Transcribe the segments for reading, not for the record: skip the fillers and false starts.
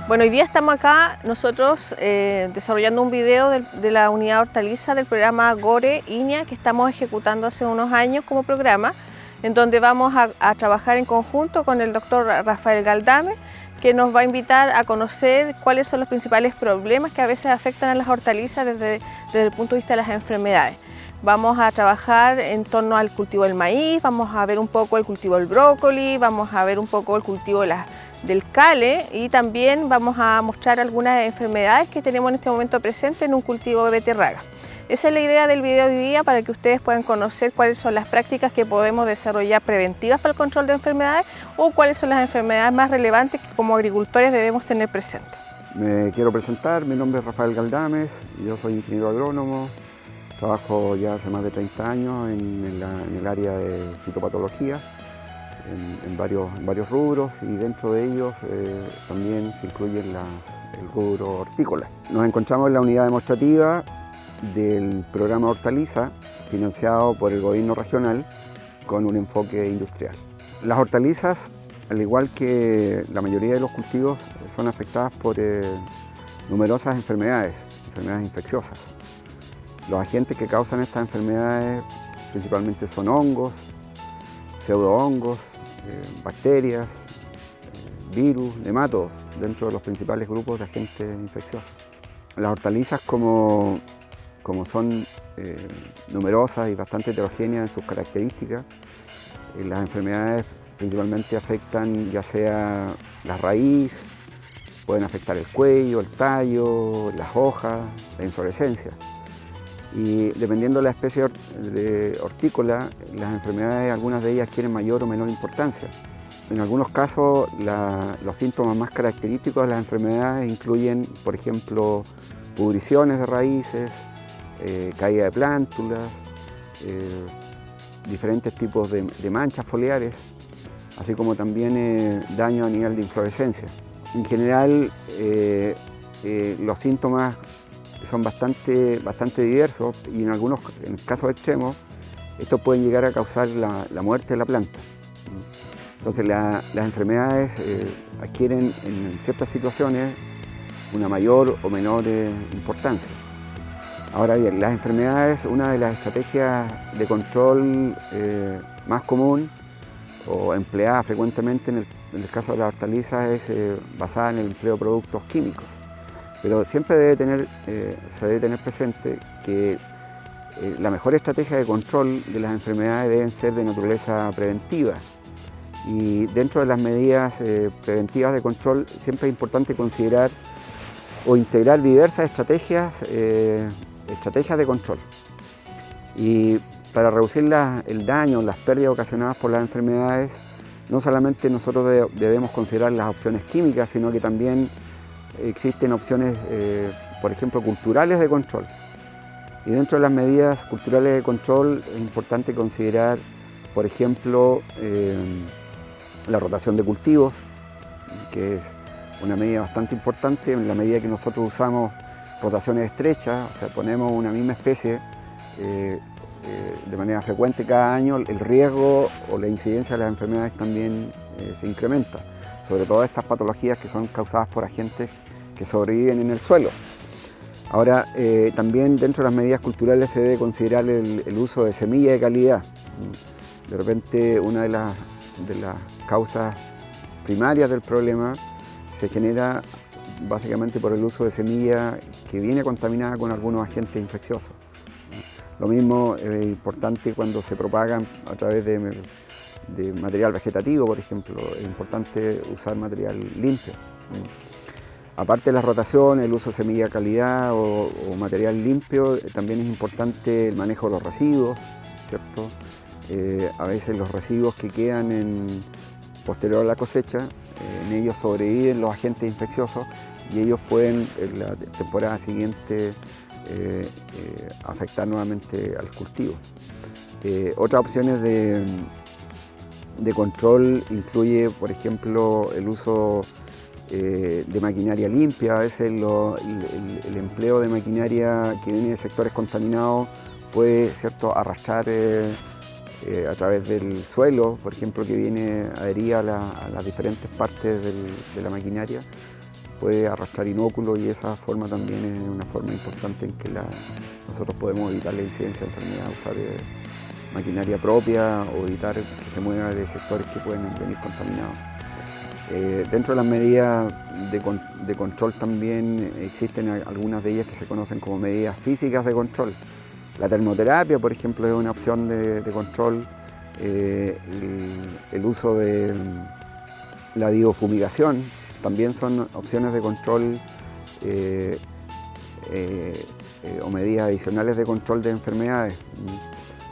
Bueno, hoy día estamos acá nosotros desarrollando un video de la unidad hortaliza del programa GORE INEA que estamos ejecutando hace unos años como programa, en donde vamos a trabajar en conjunto con el doctor Rafael Galdame, que nos va a invitar a conocer cuáles son los principales problemas que a veces afectan a las hortalizas desde el punto de vista de las enfermedades. Vamos a trabajar en torno al cultivo del maíz, vamos a ver un poco el cultivo del brócoli, vamos a ver un poco el cultivo del cale y también vamos a mostrar algunas enfermedades que tenemos en este momento presentes en un cultivo de beterraga. Esa es la idea del video de hoy día, para que ustedes puedan conocer cuáles son las prácticas que podemos desarrollar preventivas para el control de enfermedades o cuáles son las enfermedades más relevantes que como agricultores debemos tener presentes. Me quiero presentar, mi nombre es Rafael Galdames, yo soy ingeniero agrónomo, trabajo ya hace más de 30 años en el área de fitopatología, en varios rubros, y dentro de ellos también se incluye el rubro hortícola. Nos encontramos en la unidad demostrativa del programa Hortaliza, financiado por el gobierno regional con un enfoque industrial. Las hortalizas, al igual que la mayoría de los cultivos, son afectadas por numerosas enfermedades infecciosas. Los agentes que causan estas enfermedades principalmente son hongos, pseudohongos, bacterias, virus, nematodos, dentro de los principales grupos de agentes infecciosos. Las hortalizas, como son numerosas y bastante heterogéneas en sus características, las enfermedades principalmente afectan ya sea la raíz, pueden afectar el cuello, el tallo, las hojas, la inflorescencia. Y dependiendo de la especie hortícola, las enfermedades, algunas de ellas adquieren mayor o menor importancia. En algunos casos, los síntomas más característicos de las enfermedades incluyen, por ejemplo, pudriciones de raíces, caída de plántulas, diferentes tipos de manchas foliares, así como también daño a nivel de inflorescencia. En general, los síntomas son bastante diversos, y en casos extremos, estos pueden llegar a causar la muerte de la planta. Entonces las enfermedades adquieren en ciertas situaciones una mayor o menor importancia. Ahora bien, las enfermedades, una de las estrategias de control más común o empleada frecuentemente en el caso de las hortalizas es basada en el empleo de productos químicos. Pero siempre se debe tener presente que la mejor estrategia de control de las enfermedades deben ser de naturaleza preventiva. Y dentro de las medidas preventivas de control siempre es importante considerar o integrar diversas estrategias de control. Y para reducir el daño, las pérdidas ocasionadas por las enfermedades, no solamente nosotros debemos considerar las opciones químicas, sino que también existen opciones, por ejemplo, culturales de control. Y dentro de las medidas culturales de control es importante considerar, por ejemplo, la rotación de cultivos, que es una medida bastante importante en la medida que nosotros usamos rotaciones estrechas, o sea, ponemos una misma especie de manera frecuente cada año, el riesgo o la incidencia de las enfermedades también se incrementa, sobre todo estas patologías que son causadas por agentes que sobreviven en el suelo. Ahora, también dentro de las medidas culturales se debe considerar el uso de semilla de calidad. De repente, una de las causas primarias del problema se genera básicamente por el uso de semilla que viene contaminada con algunos agentes infecciosos. Lo mismo es importante cuando se propagan a través de material vegetativo, por ejemplo. Es importante usar material limpio. Aparte de la rotación, el uso de semilla de calidad o material limpio, también es importante el manejo de los residuos, ¿cierto? A veces los residuos que quedan posterior a la cosecha, en ellos sobreviven los agentes infecciosos y ellos pueden en la temporada siguiente afectar nuevamente al cultivo. Otras opciones de control incluye, por ejemplo, el uso de maquinaria limpia. A veces el empleo de maquinaria que viene de sectores contaminados puede, ¿cierto?, arrastrar a través del suelo, por ejemplo, que viene adherida a las diferentes partes de la maquinaria, puede arrastrar inóculos y esa forma también es una forma importante en que nosotros podemos evitar la incidencia de enfermedad, usar maquinaria propia o evitar que se mueva de sectores que pueden venir contaminados. Dentro de las medidas de control también existen algunas de ellas que se conocen como medidas físicas de control. La termoterapia, por ejemplo, es una opción de control. El uso de la biofumigación también son opciones de control o medidas adicionales de control de enfermedades.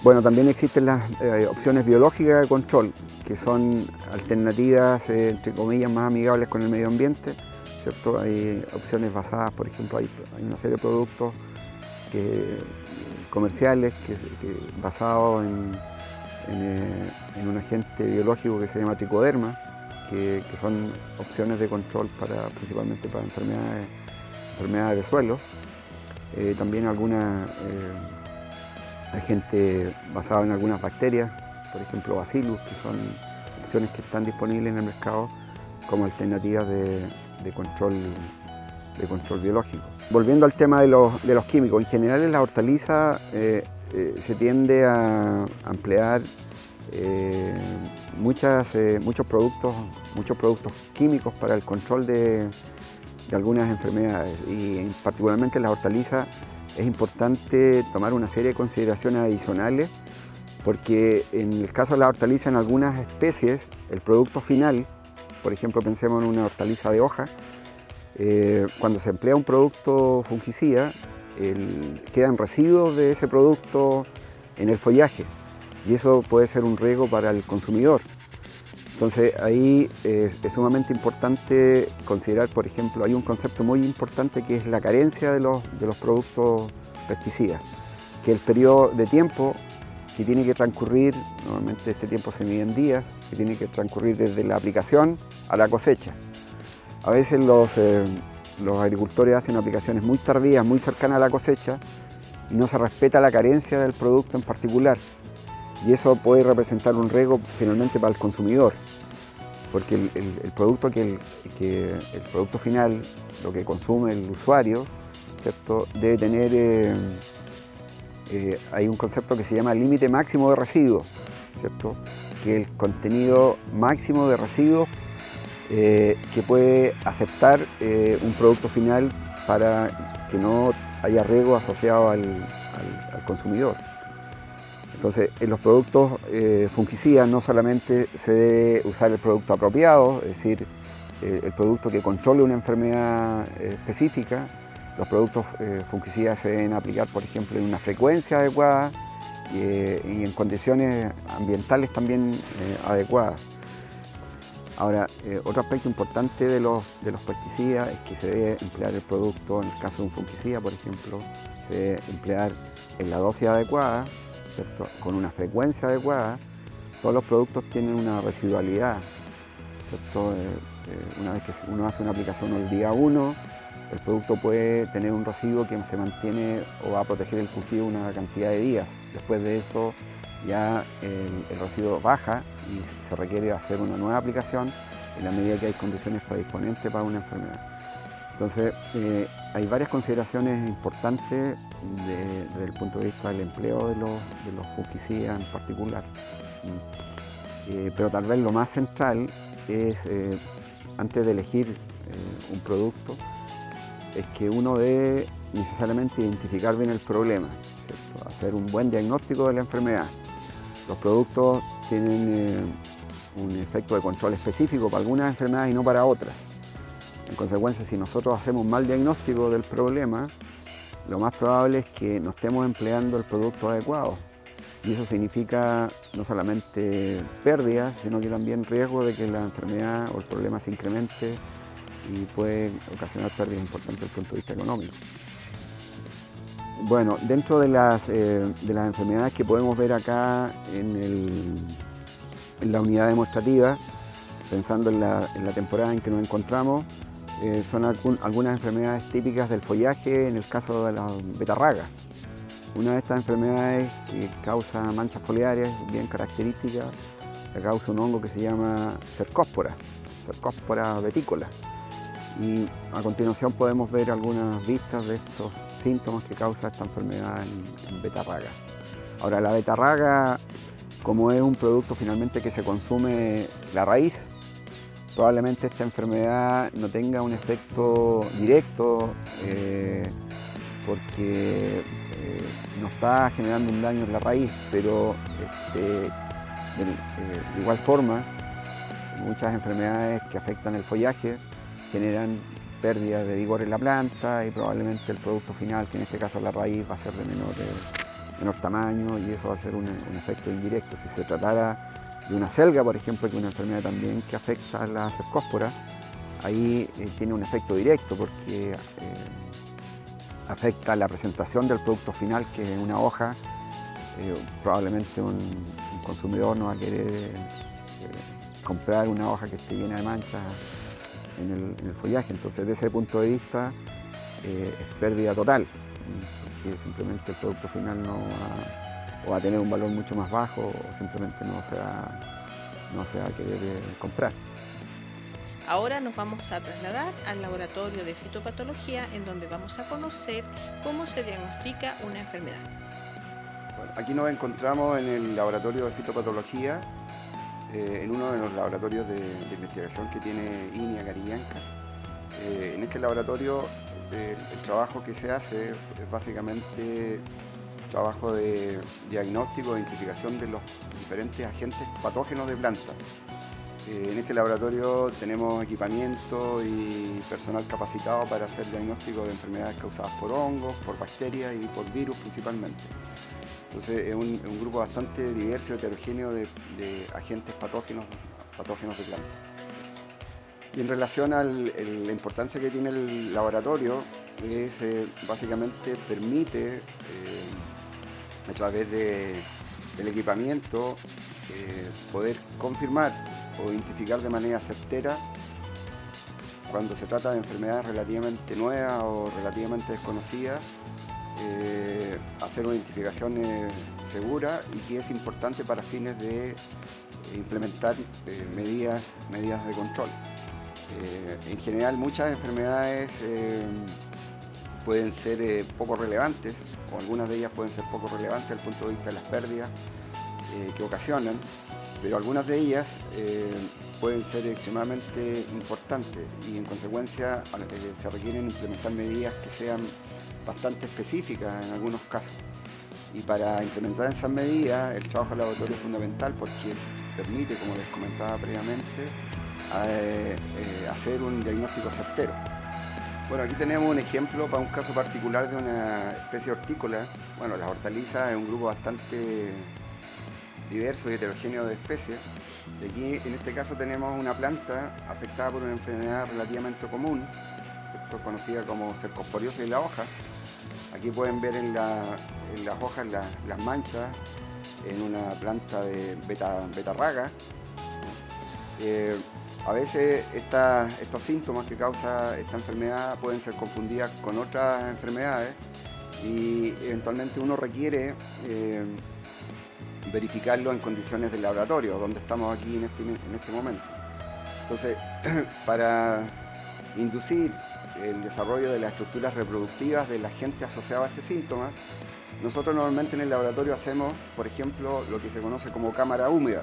Bueno, también existen las opciones biológicas de control, que son alternativas, entre comillas, más amigables con el medio ambiente, ¿cierto? Hay opciones basadas, por ejemplo, hay una serie de productos comerciales basados en un agente biológico que se llama tricoderma, que son opciones de control principalmente para enfermedades de suelo. También algunas agentes basados en algunas bacterias, por ejemplo Bacillus, que son opciones que están disponibles en el mercado como alternativas de control biológico. Volviendo al tema de los químicos, en general en la hortaliza se tiende a emplear muchos productos químicos para el control de algunas enfermedades, y particularmente en la hortaliza es importante tomar una serie de consideraciones adicionales, porque en el caso de la hortaliza, en algunas especies, el producto final, por ejemplo pensemos en una hortaliza de hoja, cuando se emplea un producto fungicida, quedan residuos de ese producto en el follaje, y eso puede ser un riesgo para el consumidor. Entonces ahí es sumamente importante considerar, por ejemplo, hay un concepto muy importante que es la carencia de los productos pesticidas, que el periodo de tiempo que tiene que transcurrir, normalmente este tiempo se mide en días, que tiene que transcurrir desde la aplicación a la cosecha. A veces los agricultores hacen aplicaciones muy tardías, muy cercanas a la cosecha, y no se respeta la carencia del producto en particular. Y eso puede representar un riesgo finalmente para el consumidor, porque el producto final, lo que consume el usuario, ¿cierto?, debe tener, hay un concepto que se llama límite máximo de residuos, ¿cierto?, que es el contenido máximo de residuos que puede aceptar un producto final para que no haya riesgo asociado al consumidor. Entonces, en los productos fungicidas no solamente se debe usar el producto apropiado, es decir, el producto que controle una enfermedad específica. Los productos fungicidas se deben aplicar, por ejemplo, en una frecuencia adecuada y en condiciones ambientales también adecuadas. Ahora, otro aspecto importante de los pesticidas es que se debe emplear el producto, en el caso de un fungicida, por ejemplo, se debe emplear en la dosis adecuada, ¿cierto?, con una frecuencia adecuada. Todos los productos tienen una residualidad, ¿cierto? Una vez que uno hace una aplicación el día 1, el producto puede tener un residuo que se mantiene o va a proteger el cultivo una cantidad de días. Después de eso ya el residuo baja y se requiere hacer una nueva aplicación en la medida que hay condiciones predisponentes para una enfermedad. Entonces hay varias consideraciones importantes desde el punto de vista del empleo de los fungicidas en particular. Pero tal vez lo más central es, antes de elegir un producto, es que uno debe necesariamente identificar bien el problema, ¿cierto?, hacer un buen diagnóstico de la enfermedad. Los productos tienen un efecto de control específico para algunas enfermedades y no para otras. En consecuencia, si nosotros hacemos un mal diagnóstico del problema, lo más probable es que no estemos empleando el producto adecuado. Y eso significa no solamente pérdidas, sino que también riesgo de que la enfermedad o el problema se incremente y puede ocasionar pérdidas importantes desde el punto de vista económico. Bueno, dentro de las enfermedades que podemos ver acá en la unidad demostrativa, pensando en la temporada en que nos encontramos, son algunas enfermedades típicas del follaje, en el caso de la betarraga. Una de estas enfermedades que causa manchas foliares bien características, que causa un hongo que se llama Cercospora betícola. Y a continuación podemos ver algunas vistas de estos síntomas que causa esta enfermedad en betarraga. Ahora, la betarraga, como es un producto finalmente que se consume la raíz, probablemente esta enfermedad no tenga un efecto directo porque no está generando un daño en la raíz, pero de igual forma, muchas enfermedades que afectan el follaje generan pérdidas de vigor en la planta y probablemente el producto final, que en este caso la raíz, va a ser de menor tamaño y eso va a ser un efecto indirecto. Si se tratara de una selga, por ejemplo, que es una enfermedad también que afecta a la cercóspora, ahí tiene un efecto directo porque afecta la presentación del producto final, que es una hoja. Probablemente un consumidor no va a querer comprar una hoja que esté llena de manchas en el follaje. Entonces, desde ese punto de vista, es pérdida total, porque simplemente el producto final va a tener un valor mucho más bajo o simplemente no se va a querer comprar. Ahora nos vamos a trasladar al laboratorio de fitopatología, en donde vamos a conocer cómo se diagnostica una enfermedad. Bueno, aquí nos encontramos en el laboratorio de fitopatología, en uno de los laboratorios de investigación que tiene INIA Carillanca. En este laboratorio el trabajo que se hace es básicamente trabajo de diagnóstico e identificación de los diferentes agentes patógenos de plantas. En este laboratorio tenemos equipamiento y personal capacitado para hacer diagnóstico de enfermedades causadas por hongos, por bacterias y por virus principalmente. Entonces es un grupo bastante diverso y heterogéneo de agentes patógenos de plantas. Y en relación a la importancia que tiene el laboratorio, básicamente permite, a través del equipamiento, poder confirmar o identificar de manera certera cuando se trata de enfermedades relativamente nuevas o relativamente desconocidas, hacer una identificación segura y que es importante para fines de implementar medidas de control. En general, muchas enfermedades pueden ser poco relevantes, o algunas de ellas pueden ser poco relevantes desde el punto de vista de las pérdidas que ocasionan, pero algunas de ellas pueden ser extremadamente importantes y en consecuencia se requieren implementar medidas que sean bastante específicas en algunos casos. Y para implementar esas medidas, el trabajo del laboratorio es fundamental porque permite, como les comentaba previamente, hacer un diagnóstico certero. Bueno, aquí tenemos un ejemplo para un caso particular de una especie hortícola. Bueno, las hortalizas es un grupo bastante diverso y heterogéneo de especies. Y aquí, en este caso, tenemos una planta afectada por una enfermedad relativamente común, ¿cierto?, conocida como cercosporiosis de la hoja. Aquí pueden ver en las hojas las manchas en una planta de betarraga. A veces estos síntomas que causa esta enfermedad pueden ser confundidas con otras enfermedades y eventualmente uno requiere verificarlo en condiciones de laboratorio, donde estamos aquí en este momento. Entonces, para inducir el desarrollo de las estructuras reproductivas del agente asociado a este síntoma, nosotros normalmente en el laboratorio hacemos, por ejemplo, lo que se conoce como cámara húmeda.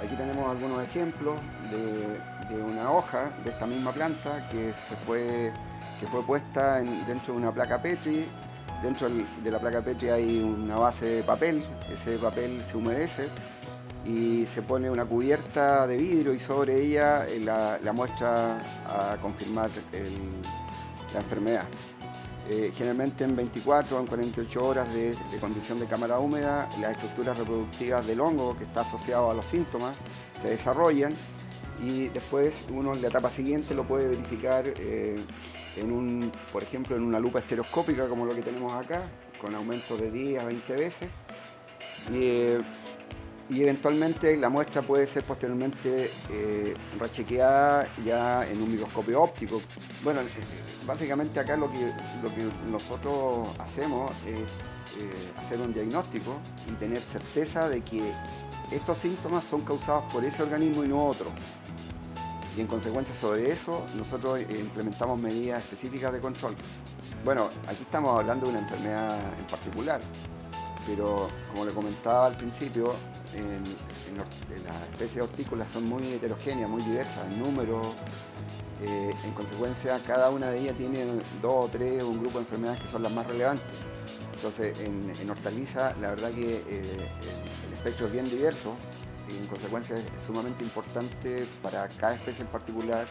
Aquí tenemos algunos ejemplos de una hoja de esta misma planta que fue puesta dentro de una placa Petri. Dentro de la placa Petri hay una base de papel, ese papel se humedece y se pone una cubierta de vidrio y sobre ella la muestra a confirmar la enfermedad. Generalmente en 24 o en 48 horas de condición de cámara húmeda, las estructuras reproductivas del hongo que está asociado a los síntomas se desarrollan y después uno en la etapa siguiente lo puede verificar por ejemplo, en una lupa estereoscópica como lo que tenemos acá, con aumento de 10 a 20 veces. Y eventualmente la muestra puede ser posteriormente rechequeada ya en un microscopio óptico. Bueno, básicamente acá lo que nosotros hacemos es hacer un diagnóstico y tener certeza de que estos síntomas son causados por ese organismo y no otro. y en consecuencia sobre eso nosotros implementamos medidas específicas de control. Bueno, aquí estamos hablando de una enfermedad en particular, pero como le comentaba al principio, las especies hortícolas son muy heterogéneas, muy diversas en número. En consecuencia, cada una de ellas tiene 2 o 3, un grupo de enfermedades que son las más relevantes. Entonces, en hortaliza, la verdad que el espectro es bien diverso y en consecuencia es sumamente importante para cada especie en particular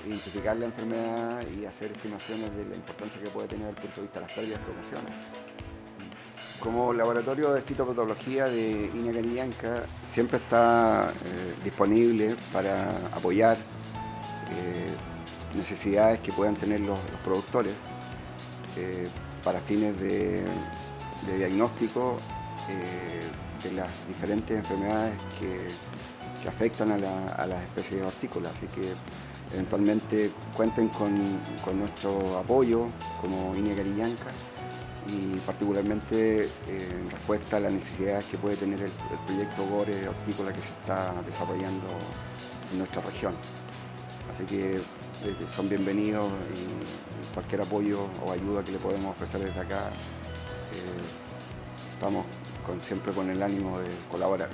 identificar la enfermedad y hacer estimaciones de la importancia que puede tener desde el punto de vista de las pérdidas que ocasiona. Como laboratorio de fitopatología de Iña Carillanca siempre está disponible para apoyar necesidades que puedan tener los productores para fines de diagnóstico de las diferentes enfermedades que afectan a las especies hortícolas. Así que eventualmente cuenten con nuestro apoyo como Iña Carillanca y particularmente en respuesta a las necesidades que puede tener el proyecto GORE hortícola que se está desarrollando en nuestra región. Así que son bienvenidos y cualquier apoyo o ayuda que le podemos ofrecer desde acá, estamos siempre con el ánimo de colaborar.